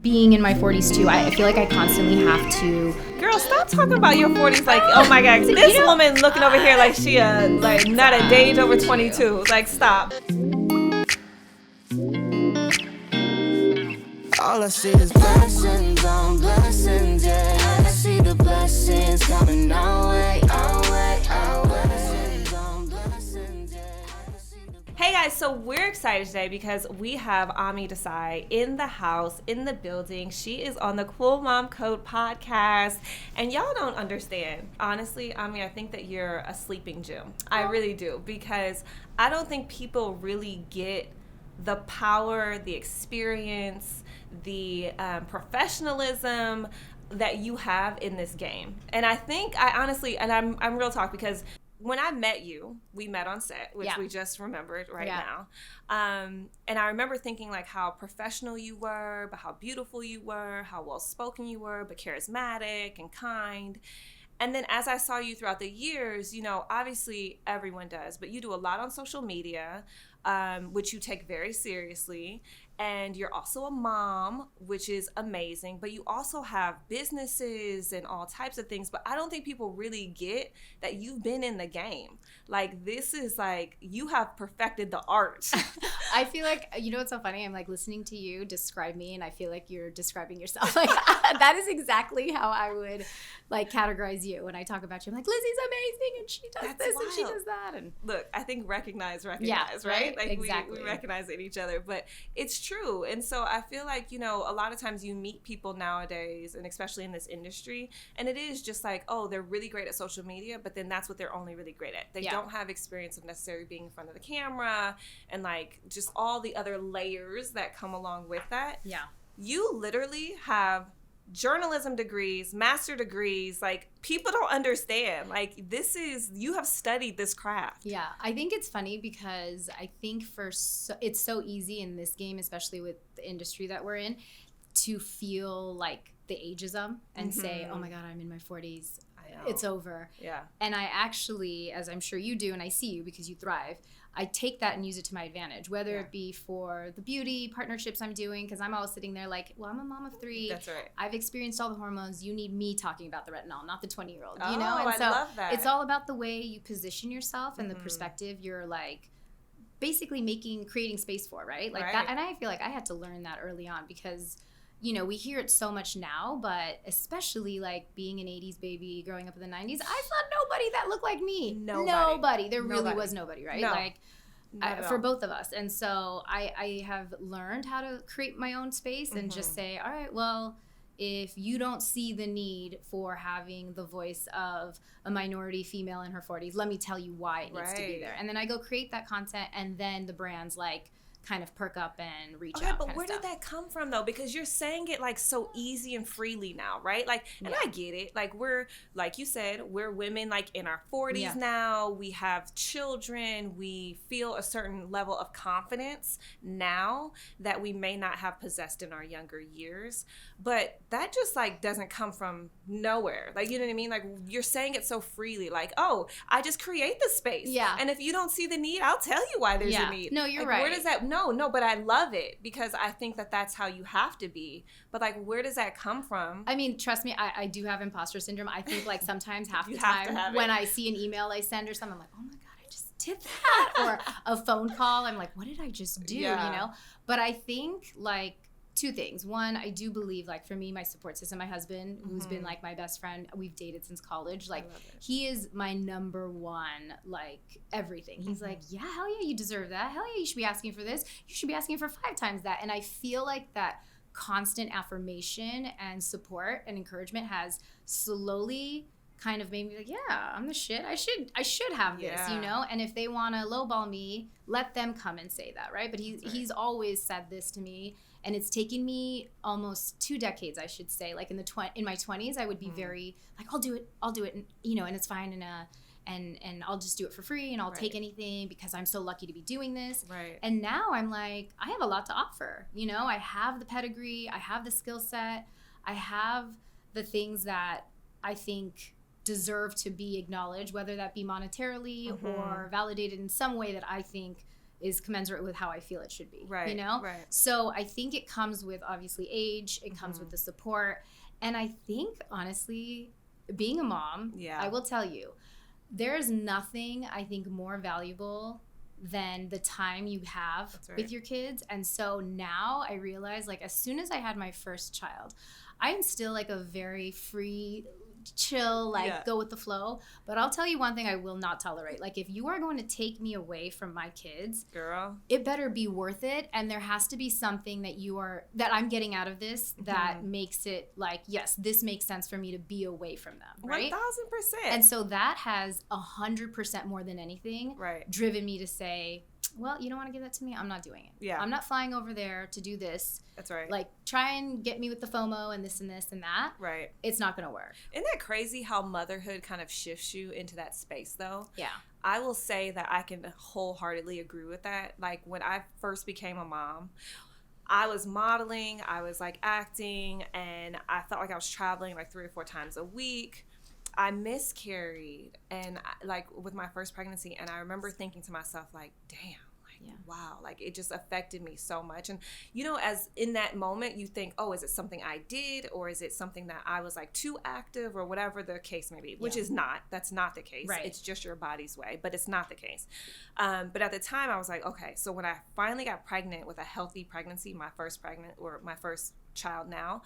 being in my 40s too, I feel like I constantly have to. Girl, stop talking about your 40s like, oh my God, this woman looking over here like she like not a day over 22. Like, stop. All I see is blessings on blessings, yeah. I see the blessings coming our way, our way, our way. Blessings on blessings, yeah. Hey guys, so we're excited today because we have Desai in the house, in the building. She is on the Cool Mom Code podcast, and y'all don't understand. Honestly, I think that you're a sleeping gym. I really do, because I don't think people really get the power, the experience, the professionalism that you have in this game. And I think I'm real talk, because when I met you, we met on set, which we just remembered now. And I remember thinking like how professional you were, but how beautiful you were, how well-spoken you were, but charismatic and kind. And then as I saw you throughout the years, you know, obviously everyone does, but you do a lot on social media, which you take very seriously. And you're also a mom, which is amazing, but you also have businesses and all types of things. But I don't think people really get that you've been in the game. Like, this is like, you have perfected the art. I feel like, you know what's so funny? I'm like listening to you describe me, and I feel like you're describing yourself. Like, that is exactly how I would like categorize you when I talk about you. I'm like, Lizzie's amazing, and she does this and she does that. And look, I think recognize, right? Like, exactly. we recognize in each other, but it's true. And so I feel like, you know, a lot of times you meet people nowadays, and especially in this industry, and it is just like, oh, they're really great at social media, but then that's what they're only really great at. They don't have experience of necessarily being in front of the camera and like just all the other layers that come along with that. Yeah. You literally have journalism degrees, master degrees. Like, people don't understand. Like, you have studied this craft. Yeah, I think it's funny because I think it's so easy in this game, especially with the industry that we're in, to feel like the ageism and say, oh my God, I'm in my 40s. It's over. Yeah. And I actually, as I'm sure you do, and I see you because you thrive, I take that and use it to my advantage, whether it be for the beauty partnerships I'm doing, because I'm always sitting there like, well, I'm a mom of 3. That's right. I've experienced all the hormones. You need me talking about the retinol, not the 20-year-old, you know? And I love that. It's all about the way you position yourself and the perspective you're like basically creating space for, right? Like that. And I feel like I had to learn that early on because, you know, we hear it so much now, but especially like being an 80s baby growing up in the 90s, I saw nobody that looked like me. Nobody. There really was nobody, right? No. Like for both of us. And so I have learned how to create my own space and just say, all right, well, if you don't see the need for having the voice of a minority female in her 40s, let me tell you why it needs to be there. And then I go create that content, and then the brands like kind of perk up and reach out. But where did that come from though? Because you're saying it like so easy and freely now, right? Like, and I get it. Like, we're, like you said, we're women like in our 40s now. We have children. We feel a certain level of confidence now that we may not have possessed in our younger years. But that just like doesn't come from nowhere. Like, you know what I mean? Like, you're saying it so freely. Like, oh, I just create the space. Yeah. And if you don't see the need, I'll tell you why there's a need. No, you're like, right. Where does that? No, but I love it because I think that that's how you have to be. But like, where does that come from? I mean, trust me, I do have imposter syndrome. I think like sometimes half the time when I see an email I send or something, I'm like, oh my God, I just did that. Or a phone call, I'm like, what did I just do? You know? But I think like 2 things. One, I do believe, like, for me, my support system, my husband, who's been, like, my best friend, we've dated since college. Like, he is my number one, like, everything. He's like, yeah, hell yeah, you deserve that. Hell yeah, you should be asking for this. You should be asking for 5 times that. And I feel like that constant affirmation and support and encouragement has slowly kind of made me like, yeah, I'm the shit. I should have this, you know? And if they want to lowball me, let them come and say that, right? But he's always said this to me. And it's taken me almost 2 decades, I should say. Like in my 20s, I would be very like, I'll do it, and, you know, and it's fine, and I'll just do it for free, and I'll take anything because I'm so lucky to be doing this. Right. And now I'm like, I have a lot to offer. You know, I have the pedigree, I have the skill set, I have the things that I think deserve to be acknowledged, whether that be monetarily or validated in some way that I think is commensurate with how I feel it should be. Right. You know? Right. So I think it comes with obviously age, it comes with the support. And I think honestly, being a mom, I will tell you, there's nothing I think more valuable than the time you have with your kids. And so now I realize, like, as soon as I had my first child, I am still like a very free, chill, like go with the flow. But I'll tell you one thing I will not tolerate. Like, if you are going to take me away from my kids, girl, it better be worth it. And there has to be something that I'm getting out of this that makes it like, yes, this makes sense for me to be away from them. Right? 1000%. And so that has 100% more than anything driven me to say, well, you don't want to give that to me? I'm not doing it. Yeah. I'm not flying over there to do this. That's right. Like, try and get me with the FOMO and this and this and that. Right. It's not going to work. Isn't that crazy how motherhood kind of shifts you into that space, though? Yeah. I will say that I can wholeheartedly agree with that. Like, when I first became a mom, I was modeling, I was, like, acting, and I felt like I was traveling, like, 3 or 4 times a week. I miscarried, and like with my first pregnancy, and I remember thinking to myself, like, damn, like, wow, like it just affected me so much. And you know, as in that moment, you think, oh, is it something I did, or is it something that I was like too active, or whatever the case may be, which is not. That's not the case. Right. It's just your body's way, but it's not the case. But at the time, I was like, okay, so when I finally got pregnant with a healthy pregnancy, my first child now,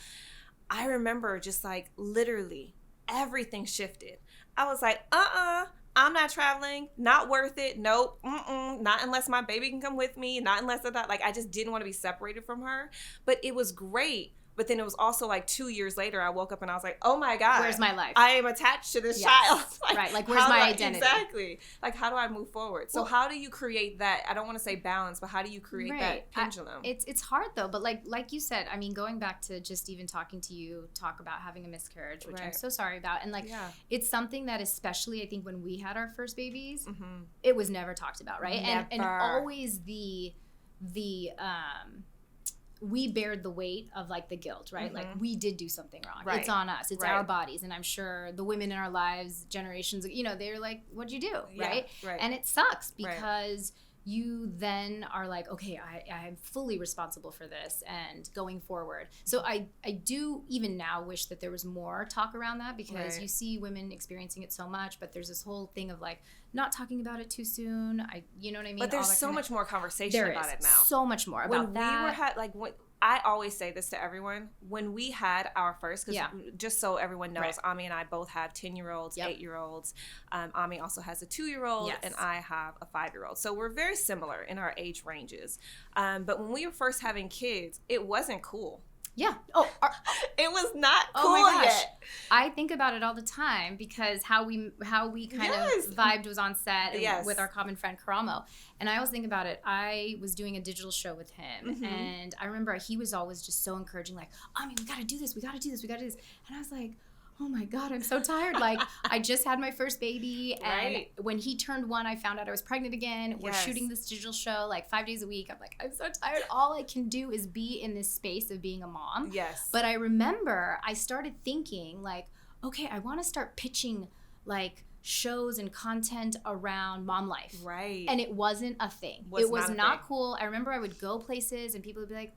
I remember just like literally everything shifted. I was like, I'm not traveling, not worth it, nope, not unless my baby can come with me, not unless like I just didn't want to be separated from her. But it was great. But then it was also like 2 years later, I woke up and I was like, oh my God. Where's my life? I am attached to this child. Like, right, like where's my identity? Exactly. Like, how do I move forward? So how do you create that, I don't want to say balance, but how do you create that pendulum? It's hard though, but like you said, I mean, going back to just even talking to you, talk about having a miscarriage, which I'm so sorry about. And like, it's something that especially I think when we had our first babies, it was never talked about, right? And always we bared the weight of like the guilt, right? Like we did do something wrong. Right. It's on us. It's our bodies. And I'm sure the women in our lives, generations, you know, they're like, what'd you do? Right? And it sucks because you then are like, okay, I'm fully responsible for this and going forward. So I do even now wish that there was more talk around that because you see women experiencing it so much, but there's this whole thing of like not talking about it too soon. You know what I mean? But there's so much more conversation about it now. So much more about that. I always say this to everyone. When we had our first, because just so everyone knows, Ami and I both have 10-year-olds, 8-year-olds. Ami also has a 2-year-old, and I have a 5-year-old. So we're very similar in our age ranges. But when we were first having kids, it wasn't cool. Yeah. It was not cool yet. I think about it all the time because how we kind of vibed was on set and with our common friend Karamo. And I always think about it. I was doing a digital show with him, and I remember he was always just so encouraging, like, I mean, we got to do this. We got to do this. We got to do this. And I was like, oh my God, I'm so tired. Like, I just had my first baby. And when he turned 1, I found out I was pregnant again. We're shooting this digital show like 5 days a week. I'm like, I'm so tired. All I can do is be in this space of being a mom. Yes. But I remember I started thinking like, okay, I want to start pitching like shows and content around mom life. Right. And it wasn't a thing. It was not cool. I remember I would go places and people would be like,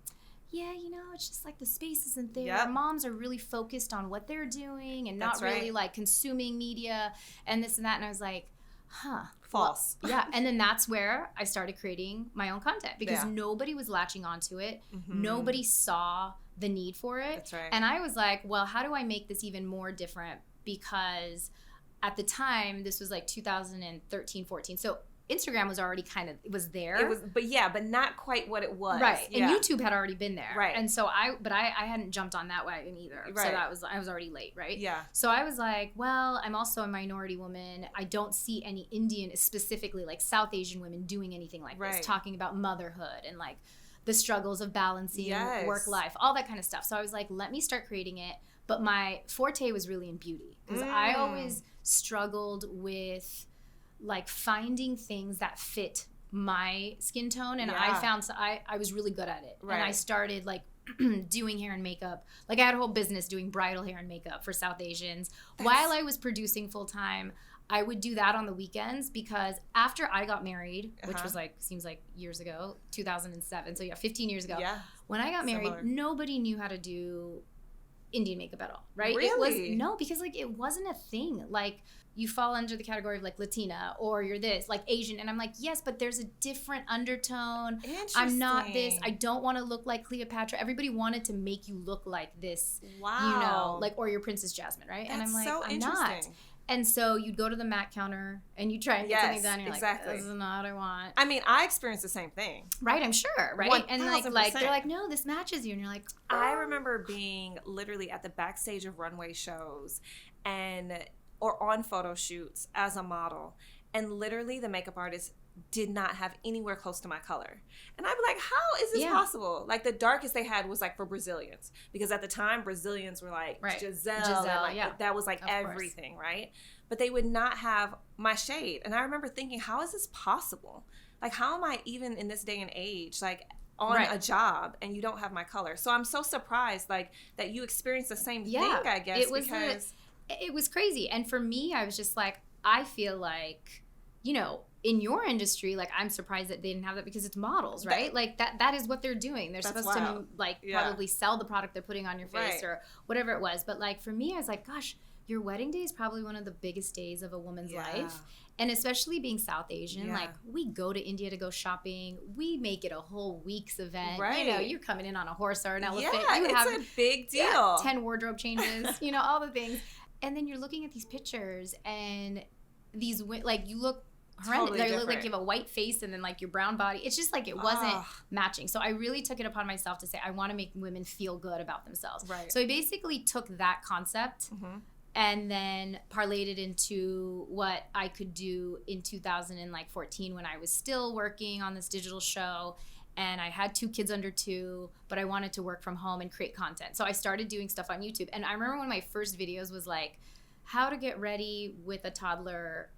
yeah, you know, it's just like the space isn't there. Yep. Moms are really focused on what they're doing and not really like consuming media and this and that. And I was like, false. Well, yeah. And then that's where I started creating my own content because nobody was latching onto it. Nobody saw the need for it. That's right. And I was like, well, how do I make this even more different? Because at the time, this was like 2013, 14. So Instagram was already it was there. It was, but not quite what it was. Right. And YouTube had already been there. Right. And so I hadn't jumped on that wagon either. Right. So I was already late, right? Yeah. So I was like, well, I'm also a minority woman. I don't see any Indian, specifically like South Asian women doing anything like this, talking about motherhood and like the struggles of balancing work life, all that kind of stuff. So I was like, let me start creating it. But my forte was really in beauty because I always struggled with like finding things that fit my skin tone. And I found, I was really good at it. Right. And I started like doing hair and makeup. Like I had a whole business doing bridal hair and makeup for South Asians. While I was producing full time, I would do that on the weekends because after I got married, which was like, seems like years ago, 2007. So 15 years ago. Yeah. When I got married, nobody knew how to do Indian makeup at all, right? Really? Because like it wasn't a thing. Like you fall under the category of like Latina or you're this, like Asian. And I'm like, yes, but there's a different undertone. I'm not this. I don't want to look like Cleopatra. Everybody wanted to make you look like this, like, or your Princess Jasmine, right? That's and I'm like, so I'm not. And so you'd go to the MAC counter and you try and get something done. And you're like, this is not what I want. I mean, I experienced the same thing. Right, I'm sure, right? 1000%. And like they're like, no, this matches you. And you're like, oh. I remember being literally at the backstage of runway shows or on photo shoots as a model. And literally the makeup artist did not have anywhere close to my color. And I'd be like, how is this possible? Like the darkest they had was like for Brazilians. Because at the time, Brazilians were like Giselle and like, that was like everything, right? But they would not have my shade. And I remember thinking, how is this possible? Like, how am I even in this day and age, like on a job and you don't have my color? So I'm so surprised like that you experienced the same thing, I guess. It was crazy. And for me, I was just like, I feel like, you know, in your industry, like I'm surprised that they didn't have that because it's models, right? Like that is what they're doing. They're supposed to like probably sell the product they're putting on your face or whatever it was. But like for me, I was like, gosh, your wedding day is probably one of the biggest days of a woman's life. And especially being South Asian, like we go to India to go shopping. We make it a whole week's event. Right. You know, you're coming in on a horse or an elephant. Yeah, it's a big deal. 10 wardrobe changes, you know, all the things. And then you're looking at these pictures and these, like you look horrendous. Totally they look like you have a white face and then like your brown body. It's just like it wasn't matching. So I really took it upon myself to say I want to make women feel good about themselves. Right. So I basically took that concept and then parlayed it into what I could do in 2014 when I was still working on this digital show. And I had 2 kids under 2, but I wanted to work from home and create content. So I started doing stuff on YouTube. And I remember one of my first videos was like, how to get ready with a toddler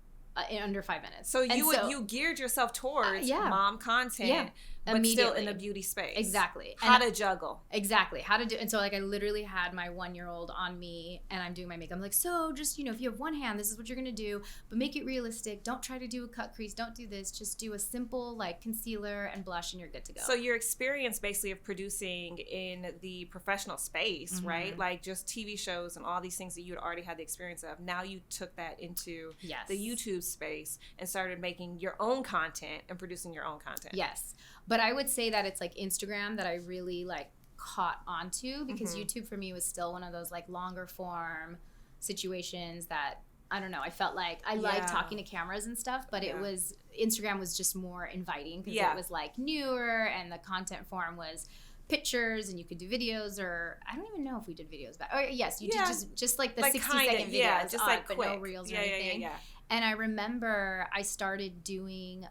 in under 5 minutes. So you geared yourself towards mom content, but still in the beauty space. Exactly. How to juggle. Exactly. How to do. And so like I literally had my 1-year-old on me and I'm doing my makeup. I'm like, so just, you know, if you have one hand, this is what you're going to do, but make it realistic. Don't try to do a cut crease. Don't do this. Just do a simple like concealer and blush and you're good to go. So your experience basically of producing in the professional space, right? Like just TV shows and all these things that you had already had the experience of. Now you took that into the YouTube space and started making your own content and producing your own content. Yes. But I would say that it's like Instagram that I really like caught onto because YouTube for me was still one of those like longer form situations that I don't know. I felt like I liked talking to cameras and stuff, but it was Instagram was just more inviting because it was like newer and the content form was pictures and you could do videos or I don't even know if we did videos back. Oh yes, you did just like the 60-second videos, just like but quick. No reels or anything. And I remember I started doing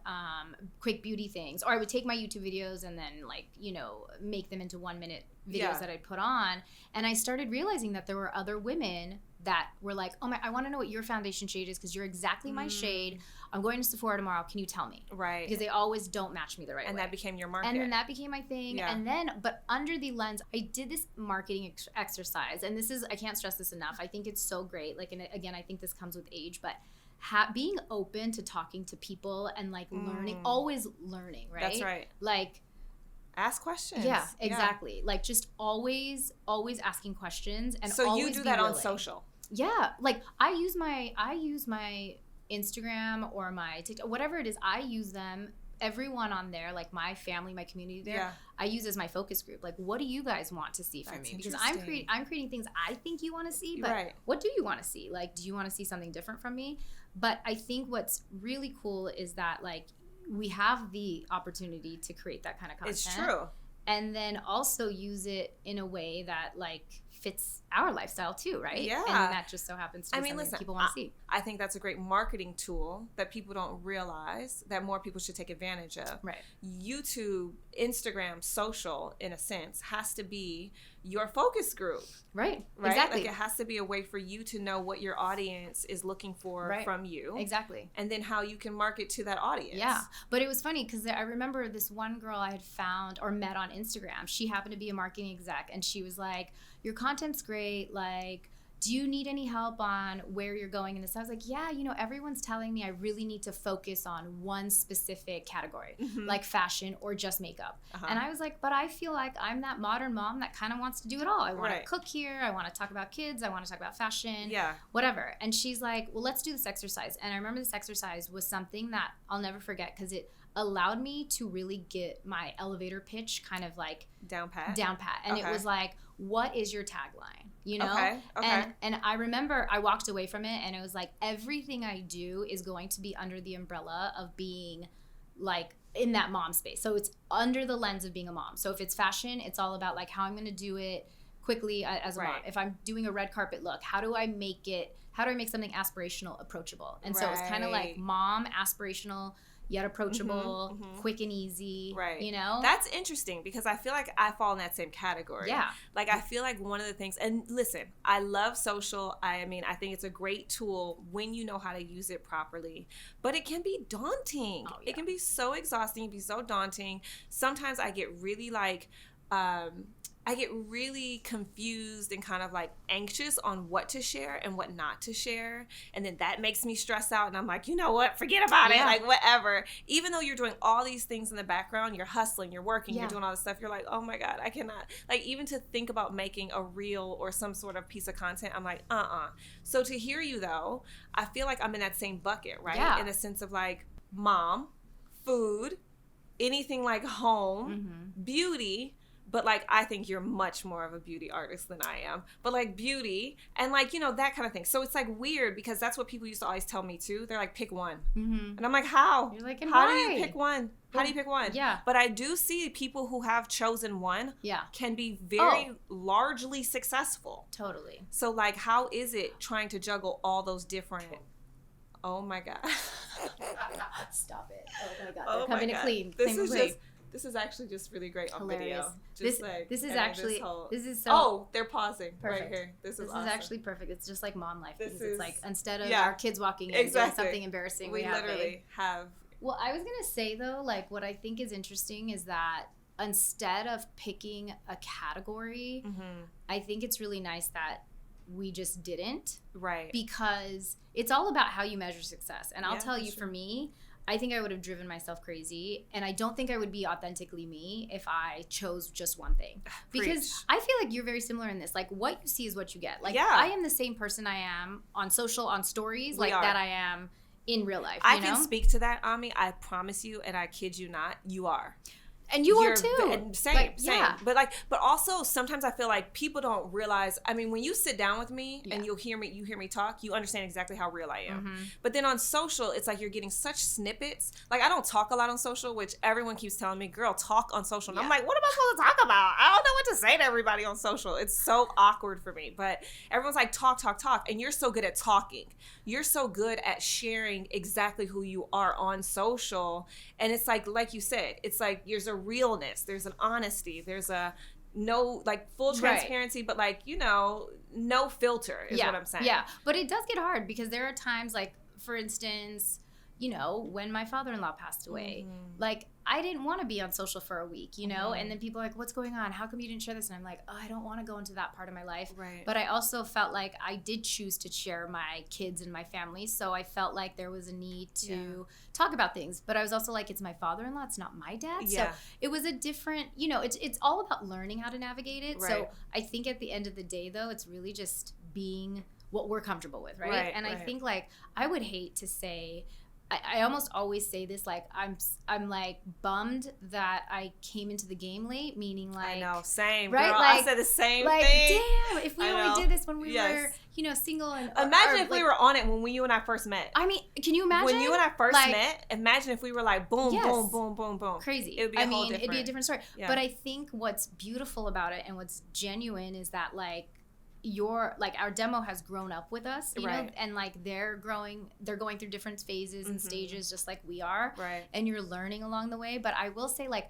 quick beauty things, or I would take my YouTube videos and then like, you know, make them into 1-minute videos that I'd put on. And I started realizing that there were other women that were like, oh my, I want to know what your foundation shade is because you're exactly my shade. I'm going to Sephora tomorrow. Can you tell me? Right. Because they always don't match me the right way. And that became your market. And then that became my thing. Yeah. And then, but under the lens, I did this marketing exercise. And this is, I can't stress this enough. I think it's so great. Like, and again, I think this comes with age, but being open to talking to people and like learning, always learning, right? That's right. Like, ask questions. Yeah, exactly. Like just always asking questions and so always you do that on social. Yeah, like I use my Instagram or my TikTok, whatever it is. I use them. Everyone on there, like my family, my community there, I use as my focus group. Like, what do you guys want to see from me? Because I'm creating things I think you want to see, but what do you want to see? Like, do you want to see something different from me? But I think what's really cool is that like we have the opportunity to create that kind of content. It's true. And then also use it in a way that like fits our lifestyle too, right? Yeah. And that just so happens to be something that people want to see. I think that's a great marketing tool that people don't realize that more people should take advantage of. Right. YouTube, Instagram, social, in a sense, has to be your focus group. Right. Right? Exactly. Like it has to be a way for you to know what your audience is looking for from you. Exactly. And then how you can market to that audience. Yeah. But it was funny because I remember this one girl I had found or met on Instagram. She happened to be a marketing exec and she was like, your content's great. Like, do you need any help on where you're going in this? I was like, yeah, you know, everyone's telling me I really need to focus on one specific category, like fashion or just makeup. And I was like, but I feel like I'm that modern mom that kind of wants to do it all. I want to cook here. I want to talk about kids. I want to talk about fashion, whatever. And she's like, well, let's do this exercise. And I remember this exercise was something that I'll never forget because it allowed me to really get my elevator pitch kind of like down pat. And it was like, what is your tagline? You know? And I remember I walked away from it and it was like, everything I do is going to be under the umbrella of being like in that mom space. So it's under the lens of being a mom. So if it's fashion, it's all about like how I'm going to do it quickly as a mom. If I'm doing a red carpet look, how do I make something aspirational approachable? And so it's kind of like mom, aspirational, yet approachable, quick and easy, you know? That's interesting because I feel like I fall in that same category. Yeah. Like I feel like one of the things, and listen, I love social. I mean, I think it's a great tool when you know how to use it properly, but it can be daunting. Oh, yeah. It can be so exhausting, be so daunting. Sometimes I get really like, I get really confused and kind of like anxious on what to share and what not to share. And then that makes me stress out. And I'm like, you know what? Forget about it. Like whatever. Even though you're doing all these things in the background, you're hustling, you're working, you're doing all this stuff. You're like, oh my God, I cannot. Like even to think about making a reel or some sort of piece of content, I'm like, So to hear you though, I feel like I'm in that same bucket, right? Yeah. In the sense of like mom, food, anything like home, beauty. But, like, I think you're much more of a beauty artist than I am. But, like, beauty and, like, you know, that kind of thing. So it's, like, weird because that's what people used to always tell me, too. They're like, pick one. And I'm like, how? You're like, how do you pick one? How do you pick one? Yeah. But I do see people who have chosen one can be very largely successful. Totally. So, like, how is it trying to juggle all those different... Oh, my God. Stop it. Oh, my God. They're coming to clean. This is actually just really great on Hilarious. video. This is so. Oh, they're pausing perfect. Right here. This is awesome. Actually perfect. It's just like mom life because it's like instead of our kids walking in doing something embarrassing, we literally have. Well, I was gonna say though, like what I think is interesting is that instead of picking a category, I think it's really nice that we just didn't. Right. Because it's all about how you measure success, and I'll tell you, for me. I think I would have driven myself crazy, and I don't think I would be authentically me if I chose just one thing. Because I feel like you're very similar in this. Like, what you see is what you get. Like, I am the same person I am on social, on stories, that I am in real life. I can speak to that, Ami. I promise you, and I kid you not, you are. And you're are too. And same. Yeah. But also sometimes I feel like people don't realize, I mean, when you sit down with me and you hear me talk, you understand exactly how real I am. But then on social, it's like you're getting such snippets. Like I don't talk a lot on social, which everyone keeps telling me, girl, talk on social. And I'm like, what am I supposed to talk about? I don't know what to say to everybody on social. It's so awkward for me. But everyone's like, talk. And you're so good at talking. You're so good at sharing exactly who you are on social. And it's like you said, it's like there's a realness, there's an honesty, there's a full transparency, but like, you know, no filter is what I'm saying. Yeah, but it does get hard because there are times like, for instance, you know, when my father-in-law passed away, like I didn't want to be on social for a week, you know, and then people are like, what's going on? How come you didn't share this? And I'm like, oh, I don't want to go into that part of my life. Right. But I also felt like I did choose to share my kids and my family. So I felt like there was a need to talk about things. But I was also like, it's my father-in-law. It's not my dad. Yeah. So it was a different, you know, it's all about learning how to navigate it. Right. So I think at the end of the day, though, it's really just being what we're comfortable with, right? And I think like I would hate to say, I almost always say this, like I'm like bummed that I came into the game late, meaning like I know, same, right? Girl, like, I said the same thing. Damn, if we only did this when we were, you know, single and imagine if we were on it when you and I first met. I mean, can you imagine when you and I first met? Imagine if we were like boom, boom, boom, boom, boom, crazy. It would be it'd be a different story. Yeah. But I think what's beautiful about it and what's genuine is that like. Our demo has grown up with us, you know, and like they're going through different phases and stages just like we are, and you're learning along the way. But I will say, like,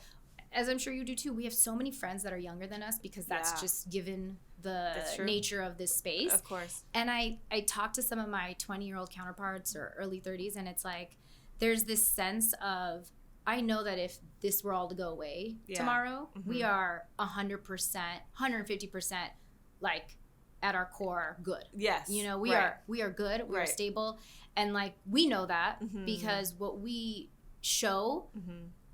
as I'm sure you do too, we have so many friends that are younger than us because that's just given the nature of this space. Of course. And I talked to some of my 20-year-old counterparts or early 30s, and it's like there's this sense of, I know that if this were all to go away tomorrow, we are 100%, 150% like at our core good. Yes. You know, we are good, we are stable, and like we know that because what we show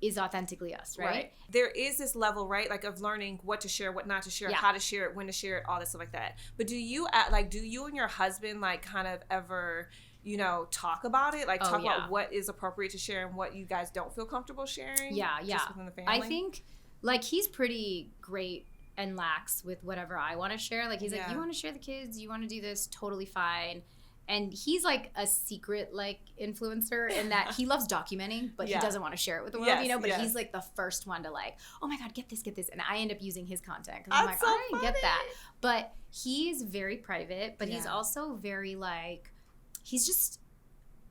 is authentically us, right? There is this level, right, like of learning what to share, what not to share, how to share it, when to share it, all this stuff like that. But do you and your husband like kind of ever, you know, talk about it, like talk about what is appropriate to share and what you guys don't feel comfortable sharing? Just within the family? I think like he's pretty great and lax with whatever I want to share. Like he's like, you want to share the kids, you want to do this, totally fine. And he's like a secret like influencer in that he loves documenting, but he doesn't want to share it with the world, you know. But he's like the first one to like, oh my God, get this, and I end up using his content because I'm like, I didn't get that. But he's very private, but he's also very like, he's just,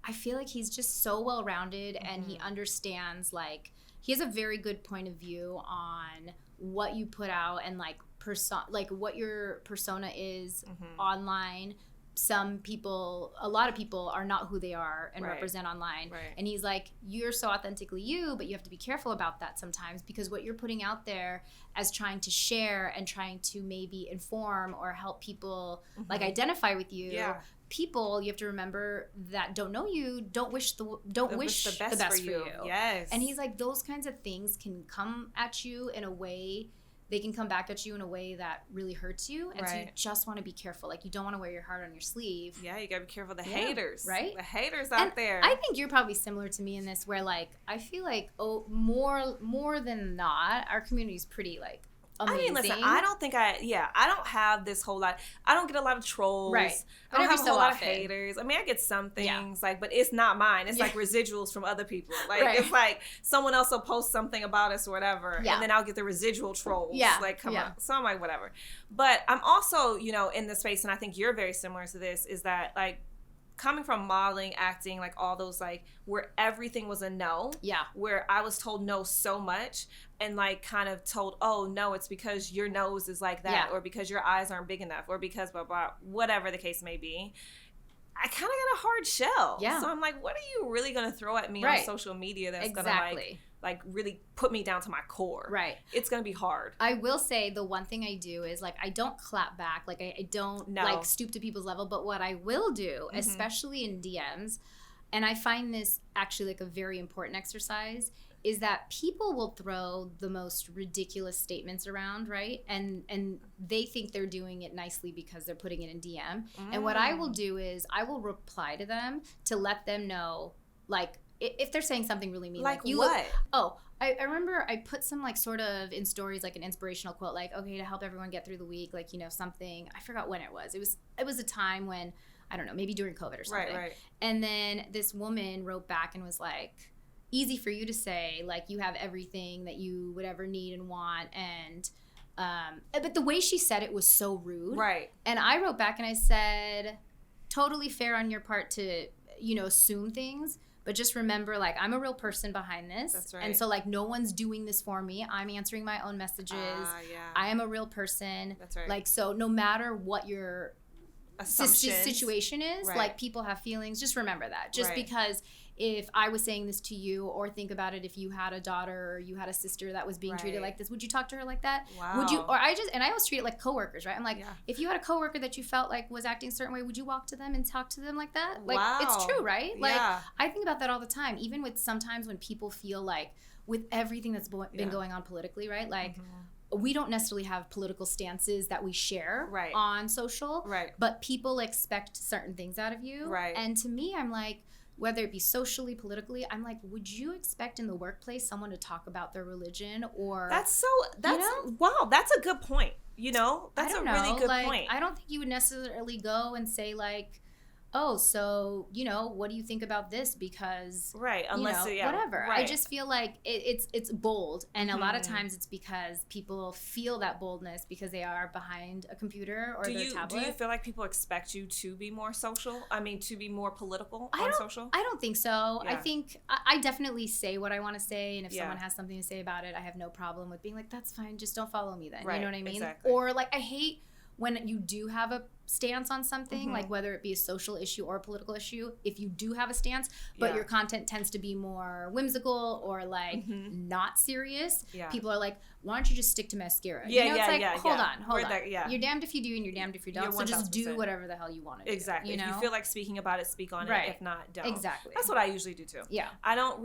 I feel like he's just so well rounded, and he understands like he has a very good point of view on what you put out and like what your persona is online. Some people, a lot of people are not who they are and represent online. And he's like, you're so authentically you, but you have to be careful about that sometimes, because what you're putting out there as trying to share and trying to maybe inform or help people like identify with you. People, you have to remember, that don't know you don't wish the best for you. Yes. And he's like, those kinds of things can come at you in a way, they can come back at you in a way that really hurts you. And so you just want to be careful. Like, you don't want to wear your heart on your sleeve. Yeah, you got to be careful of the haters. Right? The haters out there. I think you're probably similar to me in this, where, like, I feel like, more than not, our community is pretty, like, amazing. I mean, listen, I don't have this whole lot. I don't get a lot of trolls. Right. I don't have a whole lot of haters. I mean, I get some things, like, but it's not mine. It's like residuals from other people. Like, it's like someone else will post something about us or whatever, and then I'll get the residual trolls. Like, come on. So I'm like, whatever. But I'm also, you know, in this space, and I think you're very similar to this, is that, like, coming from modeling, acting, like all those, like, where everything was a no. Yeah. Where I was told no so much, and like kind of told, oh no, it's because your nose is like that, or because your eyes aren't big enough, or because blah, blah, whatever the case may be. I kind of got a hard shell. Yeah. So I'm like, what are you really going to throw at me on social media that's going to like really put me down to my core? Right. It's going to be hard. I will say the one thing I do is, like, I don't clap back. Like, I don't like stoop to people's level. But what I will do, especially in DMs, and I find this actually like a very important exercise, is that people will throw the most ridiculous statements around, right? And they think they're doing it nicely because they're putting it in DM. And what I will do is I will reply to them to let them know, like, if they're saying something really mean. Like you what? I remember I put some, like, sort of in stories, like an inspirational quote, like, okay, to help everyone get through the week, like, you know, something. I forgot when it was. It was a time when, I don't know, maybe during COVID or something. Right. And then this woman wrote back and was like, easy for you to say, like, you have everything that you would ever need and want, and but the way she said it was so rude. Right. And I wrote back and I said, totally fair on your part to, you know, assume things, but just remember, like, I'm a real person behind this. That's right. And so, like, no one's doing this for me. I'm answering my own messages. I am a real person. That's right. Like, so no matter what your situation is, like, people have feelings. Just remember that. Just because if I was saying this to you, or think about it, if you had a daughter or you had a sister that was being treated like this, would you talk to her like that? Wow. Would you? Or I always treat it like coworkers, right? I'm like, if you had a coworker that you felt like was acting a certain way, would you walk to them and talk to them like that? Like, it's true, right? Like, I think about that all the time, even with sometimes when people feel like, with everything that's been going on politically, right? Like, we don't necessarily have political stances that we share on social, but people expect certain things out of you. Right. And to me, I'm like, whether it be socially, politically, I'm like, would you expect in the workplace someone to talk about their religion? Or wow, that's a good point. You know, that's a really good point. I don't think you would necessarily go and say, like, oh, so, you know, what do you think about this? Because, unless, whatever. Right. I just feel like it's bold. And a lot of times it's because people feel that boldness because they are behind a computer or their tablet. Do you feel like people expect you to be more social? I mean, to be more political on social? I don't think so. Yeah. I think I definitely say what I want to say. And if someone has something to say about it, I have no problem with being like, that's fine. Just don't follow me then. Right. You know what I mean? Exactly. Or, like, I hate when you do have a stance on something, like whether it be a social issue or a political issue, if you do have a stance, but your content tends to be more whimsical or like not serious, people are like, why don't you just stick to mascara? Hold on. You're damned if you do and you're damned if you don't. So just do whatever the hell you want to do. Exactly. You know? If you feel like speaking about it, speak on it. If not, don't. Exactly. That's what I usually do too. Yeah. I don't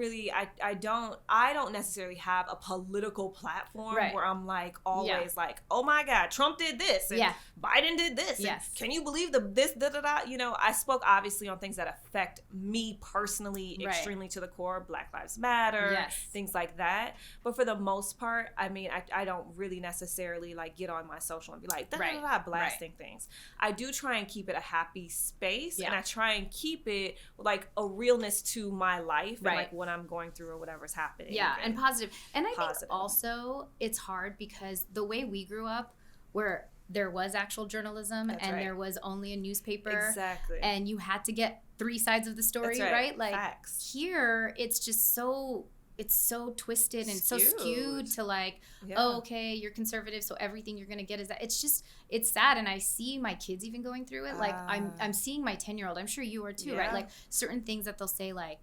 necessarily have a political platform where I'm like always like, oh my God, Trump did this and Biden did this. Yes. And can you believe this, da-da-da? You know, I spoke obviously on things that affect me personally extremely to the core. Black Lives Matter, things like that. But for the most part, I mean, I don't really necessarily like get on my social and be like, da-da-da-da, blasting things. I do try and keep it a happy space, and I try and keep it like a realness to my life and like what I'm going through or whatever's happening. Yeah, and positive. And I think also it's hard because the way we grew up, where there was actual journalism there was only a newspaper. Exactly. And you had to get 3 sides of the story, right? Like facts. Here, it's just so twisted and so skewed to like, oh, okay, you're conservative, so everything you're gonna get is that. It's sad, and I see my kids even going through it. Like I'm seeing my 10-year-old. I'm sure you are too, right? Like certain things that they'll say, like,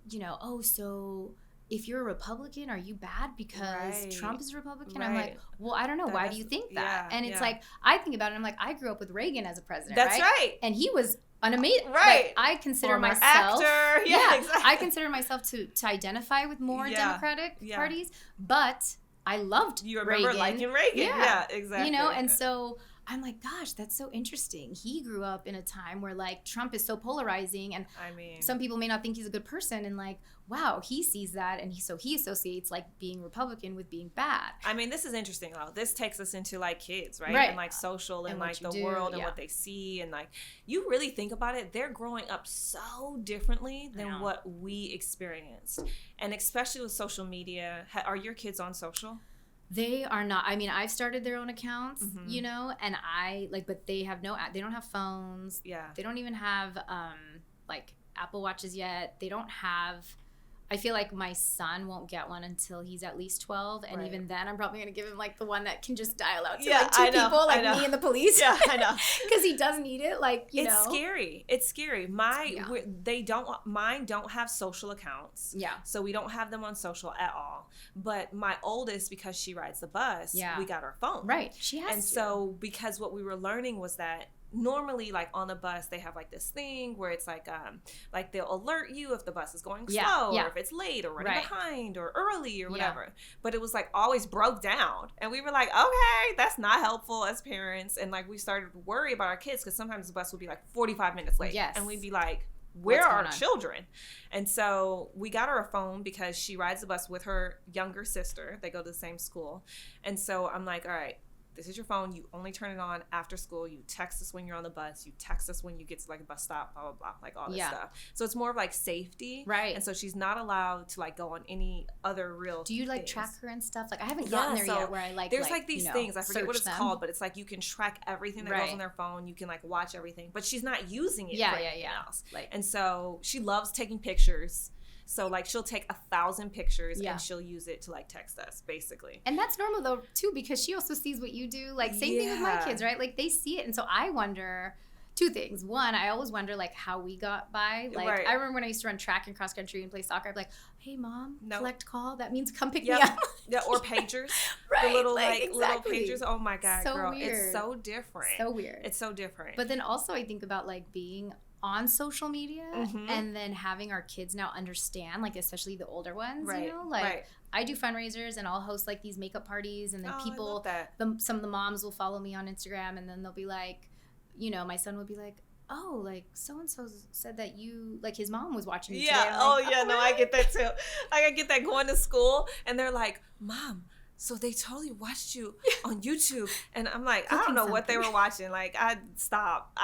you know, oh, so if you're a Republican, are you bad because Trump is a Republican? I'm like, well, I don't know. Why do you think that? And it's like, I think about it. I'm like, I grew up with Reagan as a president. That's right. And he was an amazing, like, I consider former myself, actor. Exactly. I consider myself to identify with more Democratic parties, but I loved You remember Reagan. liking Reagan. Yeah, exactly. You know, and so I'm like, gosh, that's so interesting. He grew up in a time where like Trump is so polarizing, and I mean, some people may not think he's a good person, and like, wow, he sees that, and he associates like being Republican with being bad. I mean, this is interesting though. This takes us into like kids, right? And like social and like the world and what they see, and like you really think about it, they're growing up so differently than what we experienced, and especially with social media. Are your kids on social? They are not. I mean, I've started their own accounts, you know, and but they have they don't have phones. Yeah. They don't even have like Apple Watches yet. They don't have, I feel like my son won't get one until he's at least 12. And even then, I'm probably going to give him like the one that can just dial out to like 2 people, like me and the police. Yeah, I know. Because he does need it. Like, you know. Scary. It's scary. Mine don't have social accounts. Yeah. So we don't have them on social at all. But my oldest, because she rides the bus, we got her phone. Right. She has to. And so because what we were learning was that normally, like on the bus, they have like this thing where it's like they'll alert you if the bus is going slow or if it's late or running behind or early or whatever. But it was like always broke down, and we were like, okay, that's not helpful as parents. And like we started to worry about our kids because sometimes the bus would be like 45 minutes late, and we'd be like, where are our children? And so we got her a phone because she rides the bus with her younger sister. They go to the same school. And so I'm like, all right, this is your phone. You only turn it on after school. You text us when you're on the bus. You text us when you get to like a bus stop, blah, blah, blah, like all this stuff. So it's more of like safety. Right. And so she's not allowed to like go on any other real Do you like track her and stuff? Like I haven't gotten there yet where I like there's like these things. I forget what it's called, but it's like you can track everything that goes on their phone. You can like watch everything, but she's not using it for anything else. Like, and so she loves taking pictures. So, like, she'll take 1,000 pictures and she'll use it to, like, text us, basically. And that's normal, though, too, because she also sees what you do. Like, same thing with my kids, right? Like, they see it. And so I wonder 2 things. One, I always wonder, like, how we got by. Like, I remember when I used to run track and cross country and play soccer, I'd be like, hey, Mom, collect call. That means come pick me up. Yeah, or pagers. The little, little pagers. Oh, my God, so girl. Weird. It's so different. So weird. It's so different. But then also I think about, like, being on social media and then having our kids now understand, like especially the older ones, you know, like I do fundraisers and I'll host like these makeup parties, and then people, some of the moms will follow me on Instagram, and then they'll be like, you know, my son would be like, oh, like so-and-so said that you, like his mom was watching you today. Like, no, I get that too. Like I get that going to school and they're like, Mom, so they totally watched you on YouTube. And I'm like, I don't know what they were watching. Like, I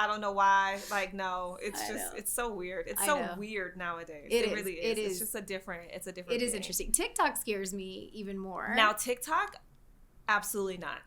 don't know why. Like, no, it's just, it's so weird. It's so weird nowadays. It really is. It's just a different thing. It is interesting. TikTok scares me even more. Now, TikTok, absolutely not.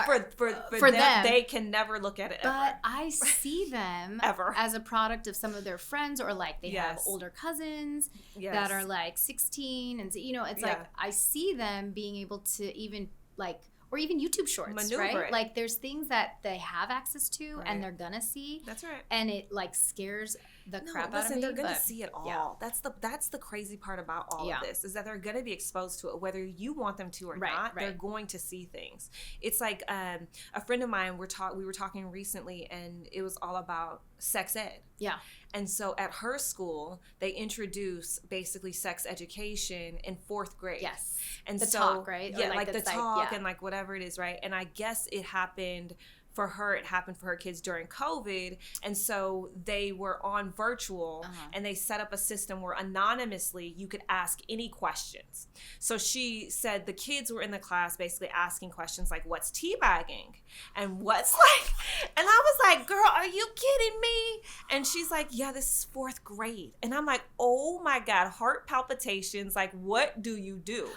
For them, they can never look at it ever. But I see them as a product of some of their friends, or like they have older cousins that are like 16, and you know, it's like I see them being able to even like or even YouTube shorts, Maneuvering. right? Like there's things that they have access to and they're gonna see. That's right. And it like scares the crap out of me. They're gonna see it all. Yeah. That's the crazy part about all of this, is that they're gonna be exposed to it, whether you want them to or not. They're going to see things. It's like a friend of mine. We were talking recently, and it was all about sex ed. Yeah. And so at her school, they introduce basically sex education in 4th grade. Yes. And the so, talk, right? Yeah, or like the talk and like whatever it is, right? And I guess it happened for her kids during COVID. And so they were on virtual and they set up a system where anonymously you could ask any questions. So she said the kids were in the class basically asking questions like, what's teabagging? And what's like, and I was like, girl, are you kidding me? And she's like, yeah, this is 4th grade. And I'm like, oh my God, heart palpitations. Like, what do you do?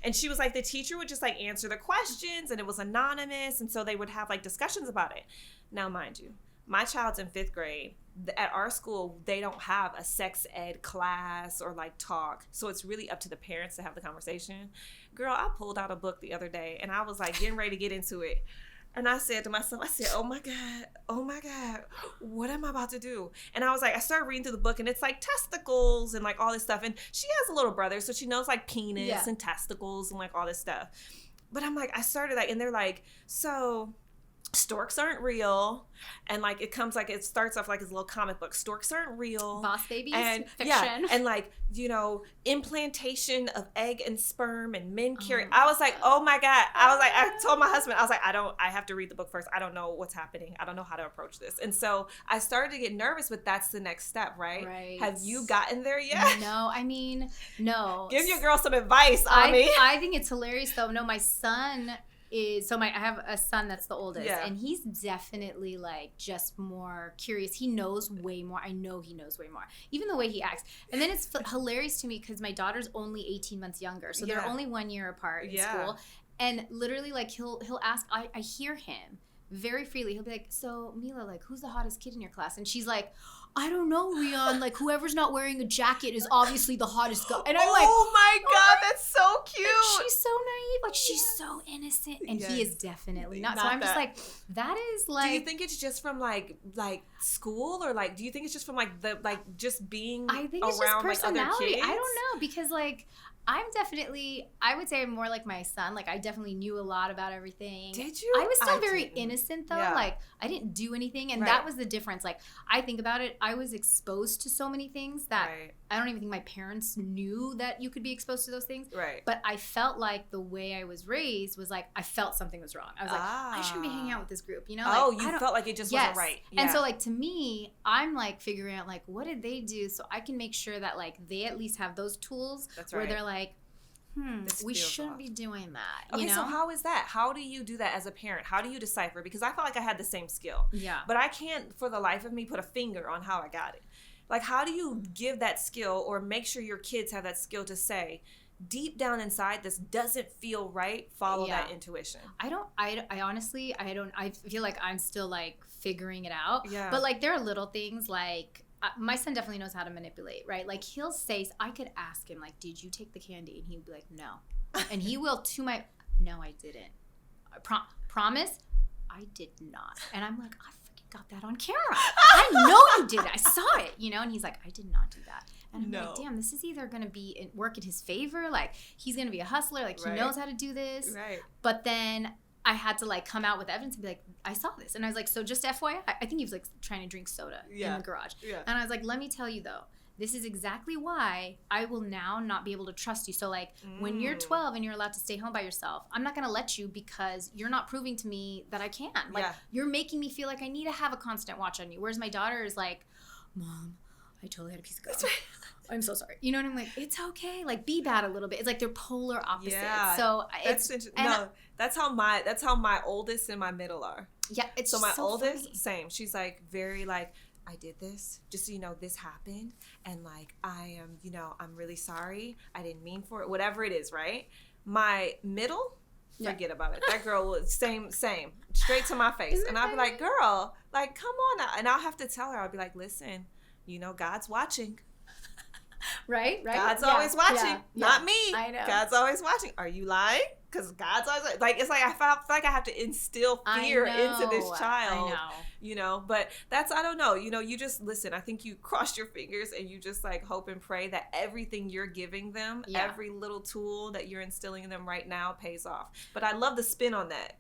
And she was like, the teacher would just like answer the questions and it was anonymous. And so they would have like discussions about it. Now, mind you, my child's in 5th grade. At our school, they don't have a sex ed class or like talk. So it's really up to the parents to have the conversation. Girl, I pulled out a book the other day and I was like getting ready to get into it. And I said to myself, oh my God, what am I about to do? And I was like, I started reading through the book and it's like testicles and like all this stuff. And she has a little brother, so she knows like penis and testicles and like all this stuff. But I'm like, I started like, and they're like, so storks aren't real. And like it comes like, it starts off like this little comic book. Storks aren't real. Boss babies, and fiction. Yeah, and like, you know, implantation of egg and sperm and men carry. I was like, oh my God. I told my husband, I was like, I have to read the book first. I don't know what's happening. I don't know how to approach this. And so I started to get nervous, but that's the next step, right? Right. Have you gotten there yet? No, I mean, no. Give your girl some advice, Ami. I think it's hilarious though. No, my son is, I have a son that's the oldest, and he's definitely like just more curious. He knows way more. I know he knows way more, even the way he acts. And then it's hilarious to me because my daughter's only 18 months younger, so they're only 1 year apart in school. And literally, like he'll ask. I hear him very freely. He'll be like, "So Mila, like, who's the hottest kid in your class?" And she's like, I don't know, Rion. Like, whoever's not wearing a jacket is obviously the hottest guy. And I'm like, oh my God, that's so cute. And she's so naive. Like, she's so innocent. And he is definitely not. So I'm just like, that is like. Do you think it's just from like school, or like, do you think it's just from like the, like just being I think it's around just like other kids? I don't know, because like, I'm definitely, I would say I'm more like my son. Like, I definitely knew a lot about everything. Did you? I was still very innocent, though. Yeah. Like, I didn't do anything. And that was the difference. Like, I think about it, I was exposed to so many things that I don't even think my parents knew that you could be exposed to those things. Right. But I felt like the way I was raised was like, I felt something was wrong. I was like, I shouldn't be hanging out with this group, you know? Oh, like, you felt like it just wasn't right. Yeah. And so, like, to me, I'm like figuring out, like, what did they do so I can make sure that, like, they at least have those tools where they're like, we shouldn't be doing that. Okay, you know? So how is that? How do you do that as a parent? How do you decipher? Because I felt like I had the same skill. Yeah. But I can't, for the life of me, put a finger on how I got it. Like, how do you give that skill or make sure your kids have that skill to say, deep down inside, this doesn't feel right, follow that intuition? I honestly, I feel like I'm still, like, figuring it out. Yeah. But, like, there are little things, like, my son definitely knows how to manipulate, right? Like, he'll say, I could ask him, like, did you take the candy? And he'd be like, no. And he will no, I didn't. Promise? I did not. And I'm like, I freaking got that on camera. I know you did it. I saw it, you know? And he's like, I did not do that. And I'm like, damn, this is either going to work in his favor. Like, he's going to be a hustler. Like, he knows how to do this. Right. But then I had to, like, come out with evidence and be like, I saw this. And I was like, so just FYI, I think he was, like, trying to drink soda in the garage. Yeah. And I was like, let me tell you, though, this is exactly why I will now not be able to trust you. So, like, when you're 12 and you're allowed to stay home by yourself, I'm not going to let you because you're not proving to me that I can. Like, you're making me feel like I need to have a constant watch on you. Whereas my daughter is like, Mom, I totally had a piece of gum. I'm so sorry. You know what I'm like? It's okay. Like, be bad a little bit. It's like they're polar opposites. Yeah, so that's how my oldest and my middle are. Yeah, it's so my oldest, funny. Same. She's like very like, I did this, just so you know, this happened, and like I am, you know, I'm really sorry. I didn't mean for it. Whatever it is, right? My middle, forget about it. That girl was same, straight to my face, and I'll be like, girl, like, come on now. And I'll have to tell her, I'll be like, listen, you know, God's watching. Right. God's always watching, not me. I know. God's always watching. Are you lying? because God's always like, it's like I feel like I have to instill fear into this child. I know. You know, but that's, I don't know, you know, you just listen. I think you cross your fingers and you just like hope and pray that everything you're giving them, every little tool that you're instilling in them right now pays off. But I love the spin on that.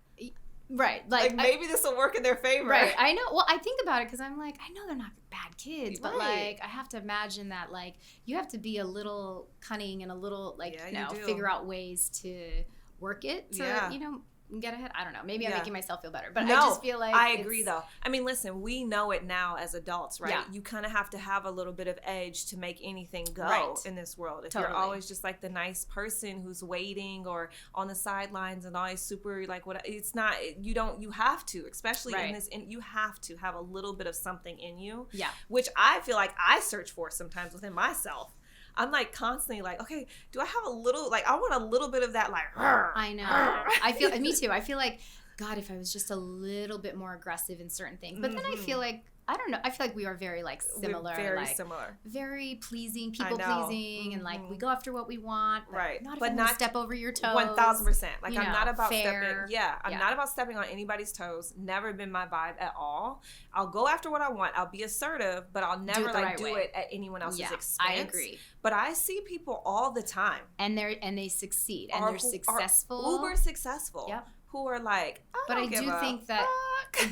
Right. Like maybe this will work in their favor. Right. I know. Well, I think about it because I'm like, I know they're not bad kids, but like I have to imagine that like you have to be a little cunning and a little like, figure out ways to work it to, you know, get ahead. I don't know. Maybe I'm making myself feel better, but I just feel like I agree though. I mean, listen, we know it now as adults, right? Yeah. You kind of have to have a little bit of edge to make anything go in this world. If you're always just like the nice person who's waiting or on the sidelines and always super like what, it's not, you have to, especially in this, you have to have a little bit of something in you. Yeah. Which I feel like I search for sometimes within myself. I'm like constantly like, okay, do I have a little, like, I want a little bit of that, like, I know. I feel, me too. I feel like, God, if I was just a little bit more aggressive in certain things. But then I feel like, I don't know, I feel like we are very like similar. We're very similar. Very pleasing, people pleasing, and like we go after what we want. But not if I'm gonna step over your toes. 1000%. Like I'm not about stepping. I'm not about stepping on anybody's toes. Never been my vibe at all. I'll go after what I want. I'll be assertive, but I'll never do it at anyone else's expense. I agree. But I see people all the time, and they succeed, and they're successful, uber successful. Yep. Who are like, I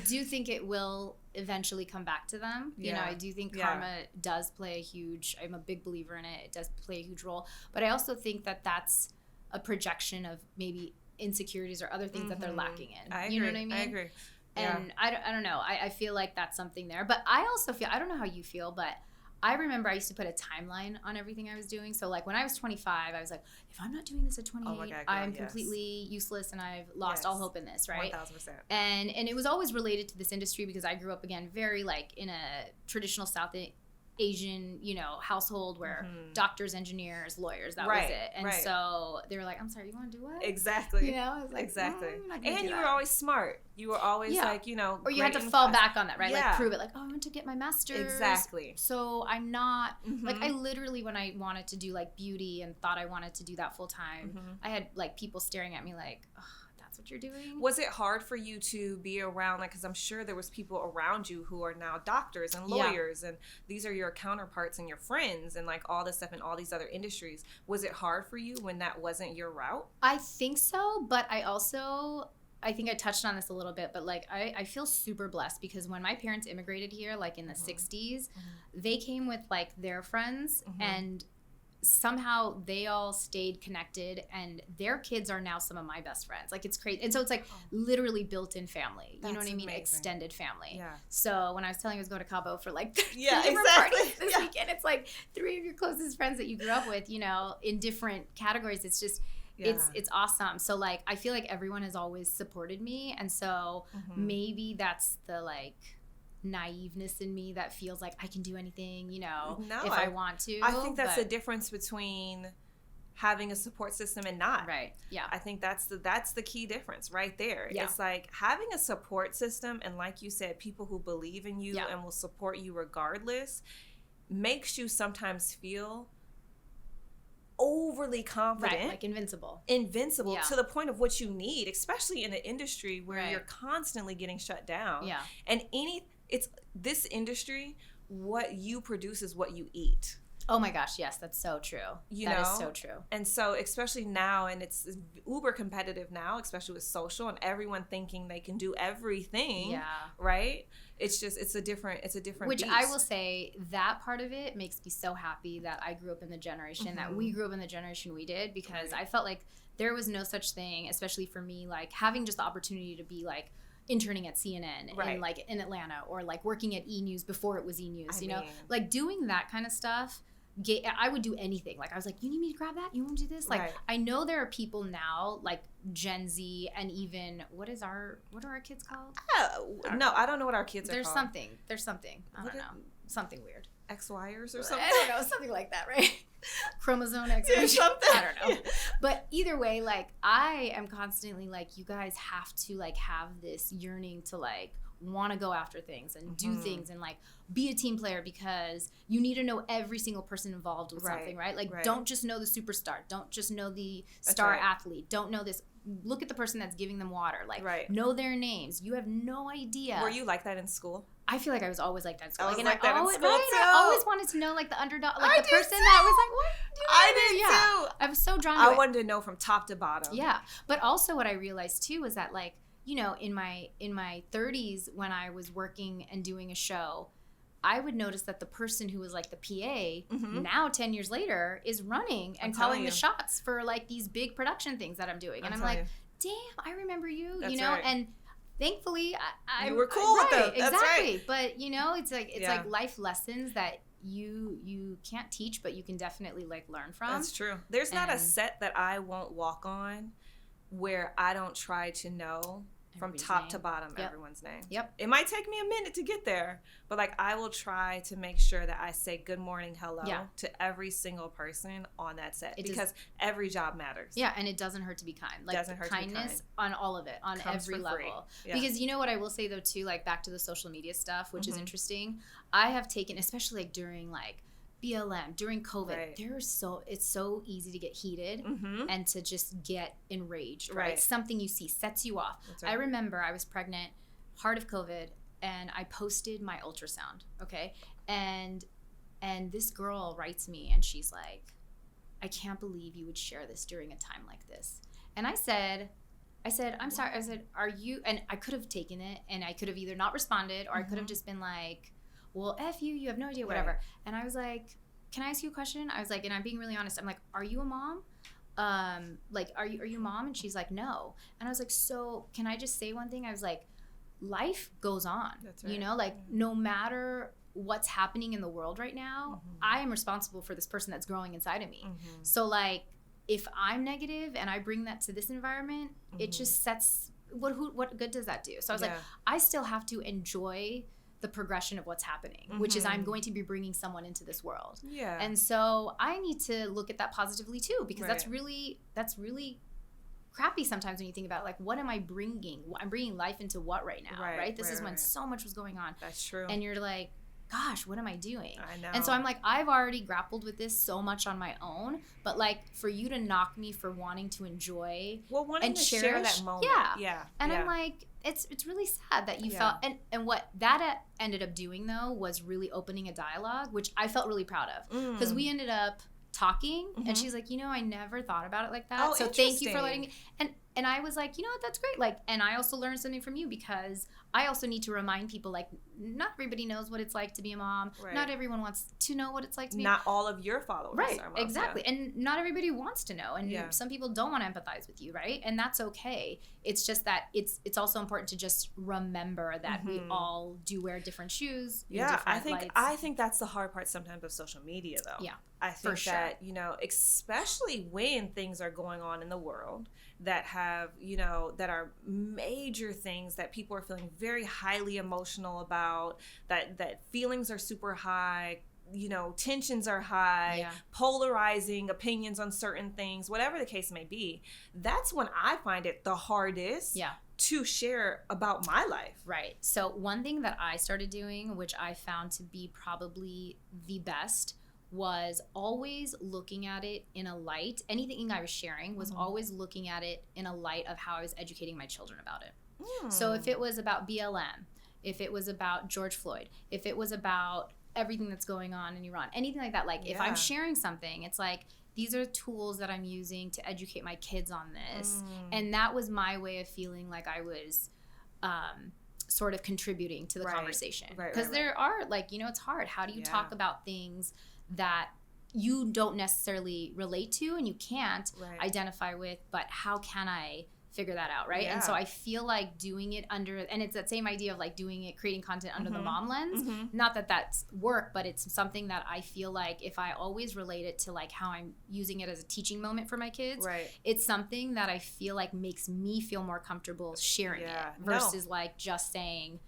do think it will eventually come back to them. You know, I do think karma does play a huge, I'm a big believer in it. It does play a huge role. But I also think that that's a projection of maybe insecurities or other things that they're lacking in. I agree. You know what I mean? I agree. And I don't know. I feel like that's something there. But I also feel, I don't know how you feel, but I remember I used to put a timeline on everything I was doing. So like when I was 25, I was like, if I'm not doing this at 28, I'm completely useless and I've lost all hope in this, right? 1000%. And it was always related to this industry because I grew up, again, very like in a traditional South Asian, you know, household where doctors, engineers, lawyers, that was it. And so they were like, I'm sorry, you want to do what? Exactly. You know, I was like, exactly. And you were always smart. You were always like, you know, or you had to fall back on that, right? Like prove it, like, oh, I went to get my master's. Exactly. So I'm not, like, I literally, when I wanted to do like beauty and thought I wanted to do that full time, I had like people staring at me like, oh, what you're doing. Was it hard for you to be around, like, because I'm sure there was people around you who are now doctors and lawyers and these are your counterparts and your friends and like all this stuff in all these other industries. Was it hard for you when that wasn't your route? I think so, but I think I touched on this a little bit, but like I feel super blessed because when my parents immigrated here, like in the 60s, they came with like their friends and somehow they all stayed connected and their kids are now some of my best friends. Like it's crazy. And so it's like literally built-in family. You know what I mean? Amazing. Extended family. Yeah. So when I was telling you I was going to Cabo for like three different parties this weekend, it's like 3 of your closest friends that you grew up with, you know, in different categories. It's just it's awesome. So like I feel like everyone has always supported me, and so maybe that's the like naiveness in me that feels like I can do anything, you know, if I want to. I think that's the difference between having a support system and not. Right. Yeah. I think that's the key difference right there. Yeah. It's like having a support system and, like you said, people who believe in you and will support you regardless makes you sometimes feel overly confident, like invincible to the point of what you need, especially in an industry where you're constantly getting shut down. Yeah. And it's this industry, what you produce is what you eat. Oh my gosh, yes, that's so true. That is so true. And so especially now, and it's uber competitive now, especially with social and everyone thinking they can do everything. Yeah. Right? It's a different Which beast. I will say that part of it makes me so happy that I grew up in the generation that we grew up in the generation we did, because I felt like there was no such thing, especially for me, like having just the opportunity to be like interning at CNN and like in Atlanta, or like working at E! News before it was E! News, you know, like doing that kind of stuff. I would do anything. Like I was like, you need me to grab that? You want to do this? Like I know there are people now, like Gen Z, and even what are our kids called? No, I don't know what our kids are called. There's something. I don't know. Something weird. XYers or something? I don't know. Something like that, right? Chromosome X or something. I don't know. But either way, like I am constantly like, you guys have to like have this yearning to like want to go after things and do things and like be a team player, because you need to know every single person involved with something, right? Like don't just know the superstar, don't just know the star athlete, don't know this. look at the person that's giving them water. Like, know their names. You have no idea. Were you like that in school? I feel like I was always like that in school. I was like that in school, too. I always wanted to know, like, the underdog, like, the person that was like, what do I did, too. I was so drawn to it. I wanted to know from top to bottom. Yeah. But also what I realized, too, was that, like, you know, in my 30s, when I was working and doing a show, I would notice that the person who was, like, the PA, now 10 years later, is running and calling the shots for, like, these big production things that I'm doing. And I'm like, damn, I remember you, That's you know? right. And thankfully, you were cool with them. That's exactly. right. But, you know, it's like life lessons that you can't teach, but you can definitely, like, learn from. That's true. There's not a set that I won't walk on where I don't try to know from top to bottom everyone's name. Yep. It might take me a minute to get there, but, like, I will try to make sure that I say good morning, hello to every single person on that set because every job matters. Yeah, and it doesn't hurt to be kind. Like, kindness on all of it, on every level. Yeah. Because, you know what I will say, though, too, like, back to the social media stuff, which is interesting. I have taken, especially, like, during, like, BLM, during COVID, it's so easy to get heated and to just get enraged, right? Something you see sets you off. Right. I remember I was pregnant, heart of COVID, and I posted my ultrasound, okay? And this girl writes me and she's like, I can't believe you would share this during a time like this. And I said, I'm sorry. I said, are you, and I could have taken it and I could have either not responded or I could have just been like, well, F you have no idea, whatever. Right. And I was like, can I ask you a question? I was like, and I'm being really honest. I'm like, are you a mom? Like, are you a mom? And she's like, no. And I was like, so can I just say one thing? I was like, life goes on. That's right. You know, like no matter what's happening in the world right now, I am responsible for this person that's growing inside of me. So like, if I'm negative and I bring that to this environment, it just sets, what good does that do? So I was like, I still have to enjoy the progression of what's happening, which is I'm going to be bringing someone into this world. Yeah. And so I need to look at that positively too, because that's really crappy sometimes when you think about, like, what am I bringing? I'm bringing life into what right now, right? This is when so much was going on. That's true. And you're like, gosh, what am I doing? I know. And so I'm like, I've already grappled with this so much on my own, but like for you to knock me for wanting to enjoy and share that moment. Yeah. And I'm like, it's really sad that you felt, and what that ended up doing though was really opening a dialogue, which I felt really proud of, because we ended up talking and she's like, you know, I never thought about it like that. So thank you for letting me. And I was like, you know what, that's great. Like, and I also learned something from you, because I also need to remind people, like, not everybody knows what it's like to be a mom. Right. Not everyone wants to know what it's like to be Not all of your followers are moms. Exactly. Yeah. And not everybody wants to know. And some people don't want to empathize with you, right? And that's okay. It's just that it's also important to just remember that we all do wear different shoes. Yeah, I think that's the hard part sometimes of social media, though. Yeah, I think that, you know, especially when things are going on in the world that have, you know, that are major things that people are feeling very highly emotional about, that feelings are super high, you know, tensions are high, polarizing opinions on certain things, whatever the case may be. That's when I find it the hardest to share about my life. Right. So one thing that I started doing, which I found to be probably the best, was always looking at it in a light. Anything I was sharing was always looking at it in a light of how I was educating my children about it. So if it was about BLM, if it was about George Floyd, if it was about everything that's going on in Iran, anything like that, like if I'm sharing something, it's like, these are tools that I'm using to educate my kids on this. And that was my way of feeling like I was sort of contributing to the conversation. Because there are, like, you know, it's hard. How do you talk about things that you don't necessarily relate to and you can't identify with, but how can I figure that out, right? And so I feel like doing it under, and it's that same idea of like doing it, creating content under the mom lens. Not that that's work, but it's something that I feel like if I always relate it to like how I'm using it as a teaching moment for my kids, it's something that I feel like makes me feel more comfortable sharing it versus like just saying,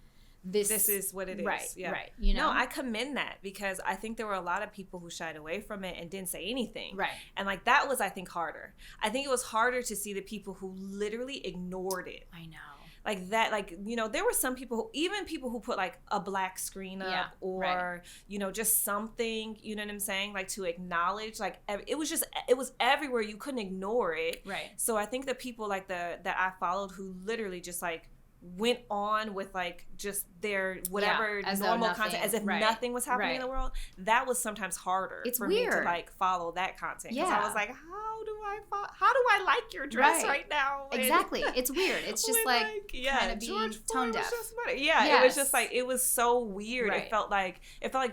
this is what it is. Right. You know? No, I commend that, because I think there were a lot of people who shied away from it and didn't say anything. Right. And like that was, I think, harder. I think it was harder to see the people who literally ignored it. I know. like that, like, you know, there were some people who put like a black screen up or, you know, just something, you know what I'm saying? Like to acknowledge, like it was everywhere. You couldn't ignore it. Right. So I think the people like that I followed who literally just like went on with like just their whatever normal content as if nothing was happening in the world, that was sometimes harder for me to like follow that content. Because I was like, how do I like your dress right now? Exactly. It's weird. It's just like kind of being tone deaf. It was just like, it was so weird. It felt like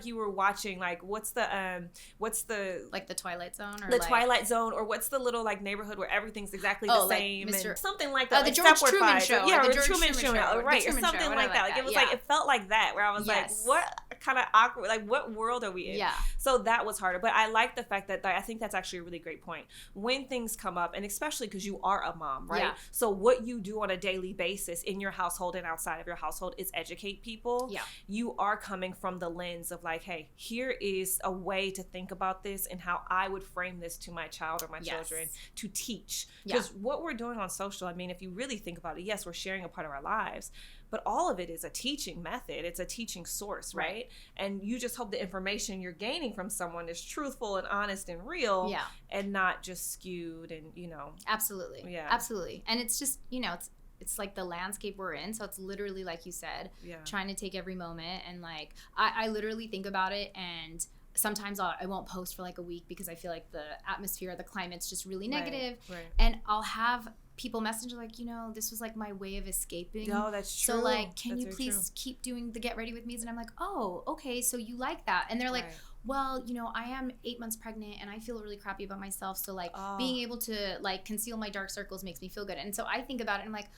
you were watching like what's the like the Twilight Zone or Twilight Zone, or what's the little like neighborhood where everything's exactly the same and something like that. The George Truman Show. Yeah, or the Truman Show, right, or something like that. Like it was like, it felt like that, where I was like, what kind of awkward, like what world are we in? Yeah. So that was harder. But I like the fact that I think that's actually a really great point. When things come up, and especially because you are a mom, right? Yeah. So what you do on a daily basis in your household and outside of your household is educate people. Yeah. You are coming from the lens of like, hey, here is a way to think about this and how I would frame this to my child or my children to teach. Because what we're doing on social, I mean, if you really think about it, yes, we're sharing a part of our lives, but all of it is a teaching method. It's a teaching source, right? And you just hope the information you're gaining from someone is truthful and honest and real and not just skewed and, you know. Absolutely. Yeah. Absolutely. And it's just, you know, it's like the landscape we're in. So it's literally, like you said, trying to take every moment. And like, I literally think about it, and sometimes I won't post for like a week because I feel like the atmosphere, the climate's just really negative. Right. And I'll have people message like, you know, this was like my way of escaping. No, that's true. So like, can you please keep doing the Get Ready With Me's? And I'm like, oh, okay, so you like that. And they're like, well, you know, I am 8 months pregnant and I feel really crappy about myself. So like being able to like conceal my dark circles makes me feel good. And so I think about it and I'm like,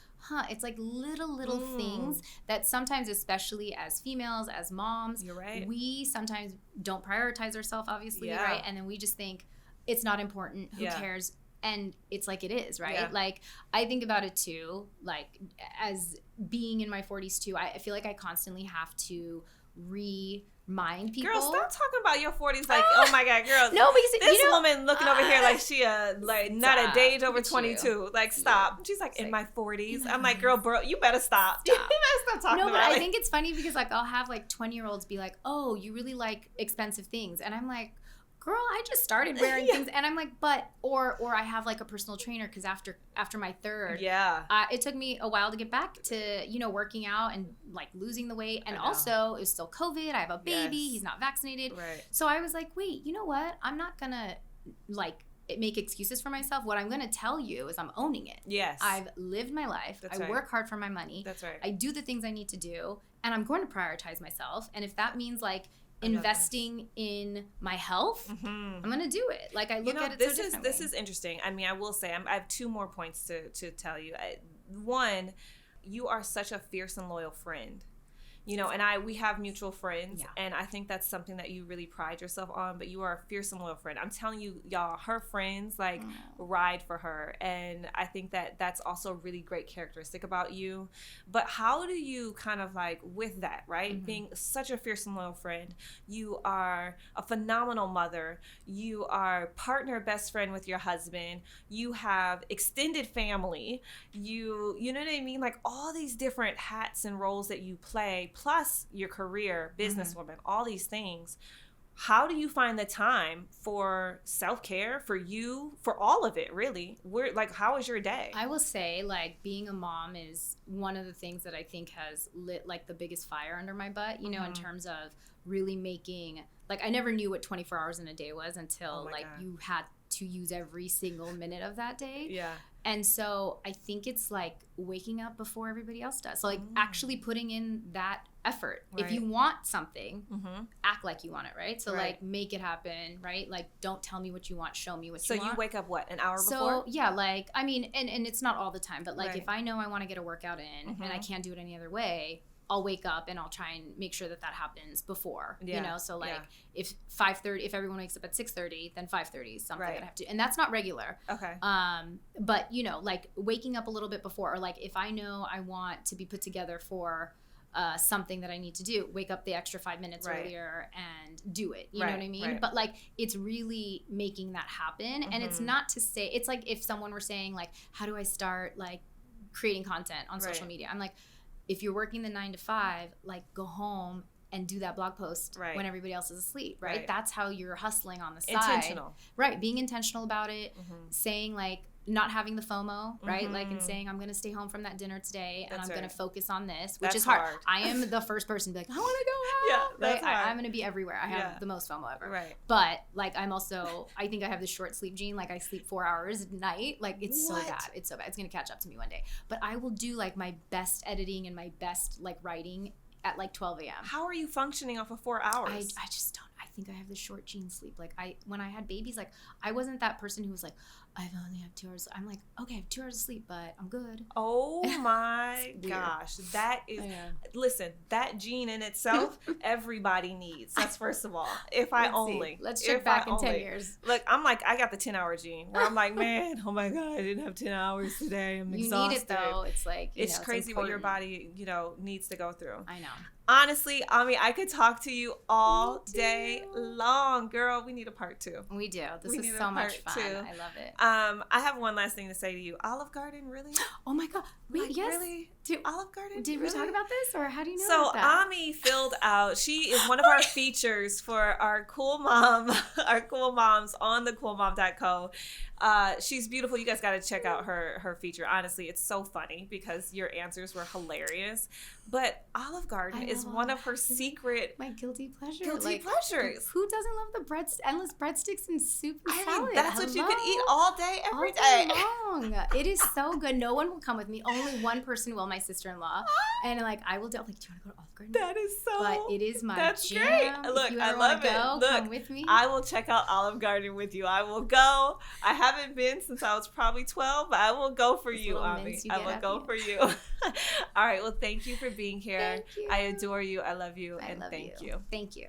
it's like little things that sometimes, especially as females, as moms, you're right, we sometimes don't prioritize ourselves, obviously, right? And then we just think it's not important. Who cares? And it's like it is, right? Yeah. Like, I think about it too, like, as being in my 40s too, I feel like I constantly have to remind people. Girl, stop talking about your 40s like, oh my God, girl. No, because this woman looking over here like she like not a day over 22. Like, stop. She's like, in my 40s. I'm like, girl, bro, you better stop. You better stop talking about it. No, but I think it's funny because like I'll have like 20-year-olds be like, oh, you really like expensive things. And I'm like, girl, I just started wearing things, and I'm like, but or I have like a personal trainer because after my third, it took me a while to get back to, you know, working out and like losing the weight, and also it was still COVID. I have a baby, he's not vaccinated, so I was like, wait, you know what? I'm not gonna like make excuses for myself. What I'm gonna tell you is I'm owning it. Yes, I've lived my life. I work hard for my money. That's right. I do the things I need to do, and I'm going to prioritize myself. And if that means like investing in my health, I'm gonna do it. Like I look at it so differently. This is interesting. I mean, I will say I have two more points to tell you. One, you are such a fierce and loyal friend. You know, and we have mutual friends, and I think that's something that you really pride yourself on, but you are a fierce and loyal friend. I'm telling you, y'all, her friends, like, ride for her, and I think that that's also a really great characteristic about you. But how do you kind of, like, with that, right, being such a fierce and loyal friend, you are a phenomenal mother, you are partner best friend with your husband, you have extended family, you know what I mean? Like, all these different hats and roles that you play, plus your career, businesswoman, all these things. How do you find the time for self-care, for you, for all of it, really? How is your day? I will say, like, being a mom is one of the things that I think has lit, like, the biggest fire under my butt, you know, in terms of really making, like, I never knew what 24 hours in a day was until, God, you had to use every single minute of that day. Yeah. And so I think it's like waking up before everybody else does. So like actually putting in that effort. Right. If you want something, act like you want it, right? So like make it happen, right? Like don't tell me what you want, show me what you want. So you wake up what, an hour before? So yeah, like I mean, and it's not all the time, but like if I know I want to get a workout in and I can't do it any other way, I'll wake up and I'll try and make sure that happens before, you know? So like if 5:30, if everyone wakes up at 6:30, then 5:30 is something that I have to, and that's not regular. Okay. But you know, like waking up a little bit before, or like if I know I want to be put together for something that I need to do, wake up the extra 5 minutes earlier and do it. You know what I mean? But like, it's really making that happen. And it's not to say, it's like if someone were saying like, how do I start like creating content on social media. I'm like, if you're working the 9 to 5, like go home and do that blog post when everybody else is asleep, right? That's how you're hustling on the side. Intentional. Right, being intentional about it, saying like, not having the FOMO, right? Like, and saying, I'm going to stay home from that dinner today and I'm going to focus on this, which is hard. I am the first person to be like, I want to go out. That's hard. I'm going to be everywhere. I have the most FOMO ever. Right. But, like, I'm also, I think I have the short sleep gene. Like, I sleep 4 hours at night. Like, it's so bad. It's so bad. It's going to catch up to me one day. But I will do, like, my best editing and my best, like, writing at, like, 12 a.m. How are you functioning off of 4 hours? I just don't. I think I have the short gene sleep. Like, when I had babies, like, I wasn't that person who was like, I've only have 2 hours. I'm like, okay, I have 2 hours of sleep, but I'm good. Oh my gosh. That is, listen, that gene in itself, everybody needs. That's first of all. Let's check back in 10 years. Look, I'm like, I got the 10-hour gene where I'm like, man, oh my God, I didn't have 10 hours today. I'm exhausted. You need it though. It's like, it's crazy what your body, needs to go through. I know. Honestly, Ami, I could talk to you all day long. Girl, we need a part 2. We do. This is so much fun. I love it. I have one last thing to say to you. Olive Garden, really? Oh my God. Wait, like, yes. Really? Olive Garden? Did we talk about this, or how do you know about that? So Ami filled out, she is one of our features for our cool moms on the coolmom.co. She's beautiful. You guys got to check out her feature. Honestly, it's so funny because your answers were hilarious. But Olive Garden is one of her secret... My guilty pleasure. Pleasures. Who doesn't love the endless breadsticks and soup and salad? That's what you could eat all day, every day. Long. It is so good. No one will come with me. Only one person will, my sister-in-law. And like, I will do, like, do you want to go to Olive Garden? That is so... But it is my That's jam. Great. Look, if you I ever love want to go, it. Look, come with me. I will check out Olive Garden with you. I will go. I haven't been since I was probably 12, but I will go for you, Ami. I will go for you. All right. Well, thank you for being here. Thank you. I adore you. I love you. I love thank you. Thank you.